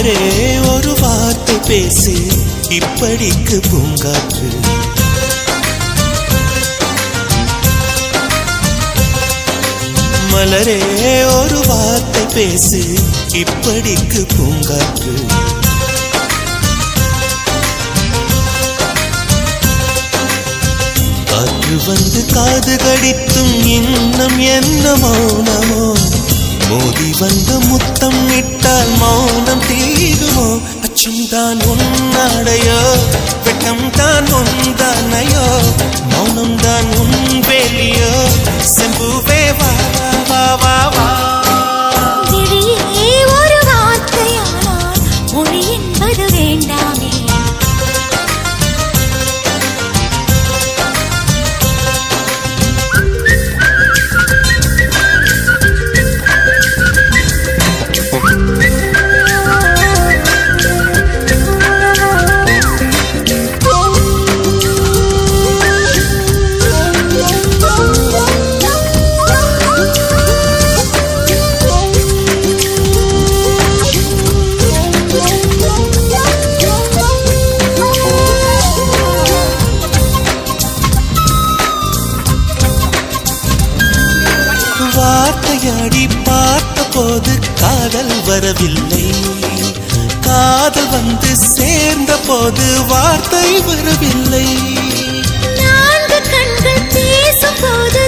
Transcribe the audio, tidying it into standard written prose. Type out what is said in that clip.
மலரே ஒரு வார்த்தை பேசு இப்படிக்கு பூங்காற்று மலரே ஒரு வார்த்தை பேசு இப்படிக்கு பூங்காற்று காற்று வந்து காது கடித்தும் இன்னும் என்ன மௌனமோ மோதி வந்து முத்தம் இட்டால் மௌனம் தீருமோ அச்சம் தான் உன்னாடையோ வெட்கம் தான் உந்தானையோ மௌனம் தான் உன் வேலியோ செம்புவே வா வா வா வா விழியே ஒரு வார்த்தையானால் மொழி என்பது வேண்டாமே வார்த்தையாடி பார்த்த போது காதல் வரவில்லை காதல் வந்து சேர்ந்த போது வார்த்தை வரவில்லை நான்கு கண்கள் பேசும் போது